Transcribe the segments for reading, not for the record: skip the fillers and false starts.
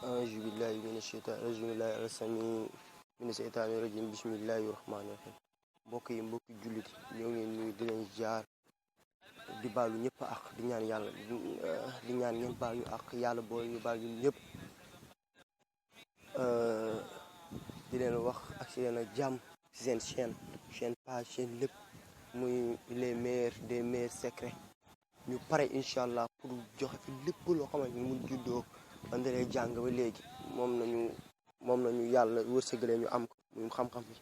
auzu billahi mina sheytaani bismillahi rasami mina sheytaani rajim bismillahi rahmaani rahim mbokki jullit ñoo ngi nuyu di leen jaar di baalu ñëpp ak di ñaan yàlla di ñaan ngeen baal ñu ak yàlla boole ñu baal ñu ñëpp di leen wax ak si leen a jàmm si seen chaîne page chaîne lépp muy les meilleurs des meilleurs secrets ñu pare incha allah pour joxe fi lépp loo xamante ni mu juddoo andalee jàng ba léegi moom nañu yàlla wërsëgalee ñu am ko muy xam-xam bi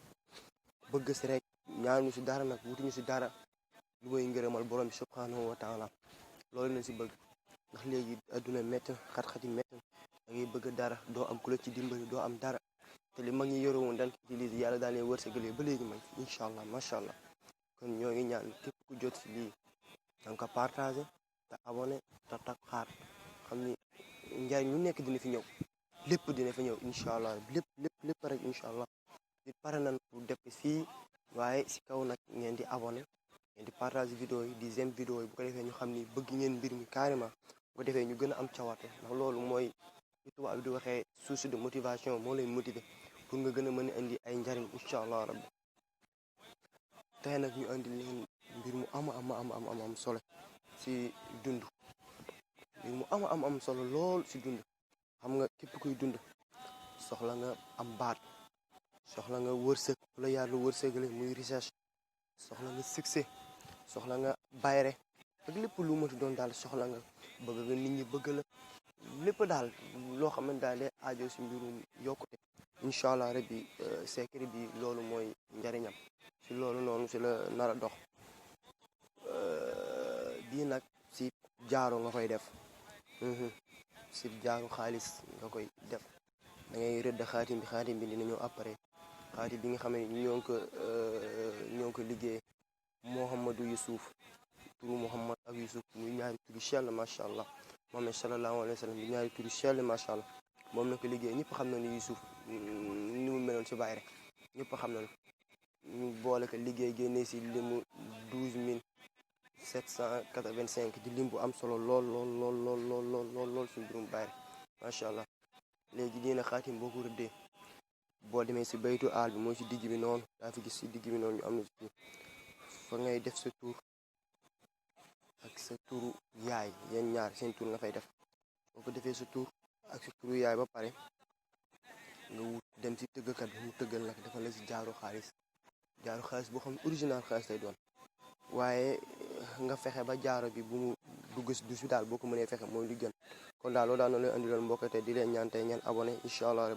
bëgg si rek ñaanu si dara nag wutuñu si dara lu may ngërëmal borom bi subhanahu wa taala loolu nañ si bëgg ndax léegi adduna métti xat-xati métti da ngay bëgg dara doo am ku la ci dimbali doo am dara te li mag ñi yore woon dañ ko utilisé yàlla daal leen wërsëgalee ba léegi man incha allah macha allah kon ñoo ngi ñaan képp ku jot si lii danga ko partagé te abonné te tak xaar xam ni njariñ lu nekk dina fi ñëw lépp dina fi ñëw incha allah lépp rek incha allah di pare nañ pour def fii waaye si kaw nag ngeen di abonné ngeen di partage vidéo yi di j'aime vidéo yi bu ko defee ñu xam ni bëgg ngeen mbir mi carrément bu ko defee ñu gën a am cawarte ndax loolu mooy li tubaab bi di waxee source de motivation moo lay motiver pour nga gën a mën a indi ay njariñ incha allah rabbi tey nag ñu indi leen mbir mu am solo si dund mbir mu am solo lool si dund xam nga képp kuy dund soxla nga am baat soxla nga wërsëg la yàlla wërsëgale muy recherche soxla nga succès soxla nga bayre ak lépp lu mënti doon daal soxla nga bëgg nga nit ñi bëgg la lépp daal loo xamante daal day aajo si mbirum yokkute incha allah rabbi secret bi loolu mooy njariñam si loolu noonu si la nar a dox bii nag si jaaro nga koy def si jaaru xaalis nga koy def da ngay rëdd xaatim bi dina ñëw après xaatim bi nga xam ne ñoo ngi ko liggéey Mouhamadou Youssouf turu Mouhamad ak Youssouf muy ñaari turu sell macha allah Muhammad sallallahu alayhi wa sallam muy ñaari turu sell macha allah moom na ko liggéey ñëpp xam na ni Youssouf ni mu meloon si bàyyi rek ñëpp xam na ñu boole ko liggéey génnee si limu 12785 di lim bu am solo lool si mbirum bàyyi rek macha allah léegi dina xaatim boo ko rëddee boo demee si baytu aal bi mooy si digg bi noonu daa fi gis si digg bi noonu ñu am na si fa ngay def sa tur ak sa turu yaay yéen ñaar seen tur nga fay def boo ko defee sa tur ak sa turu yaay ba pare nga wut dem si tëggkat bi mu tëggal nag dafa la si jaaru xaalis boo xam ne original xaalis lay doon waaye nga fexe ba jaaro bi bu mu dugg si dus bi daal boo ko mënee fexe mooy li gën kon daal loolu daal na leen andi loon mbokk te di leen ñaan tey ngeen abonné incha allah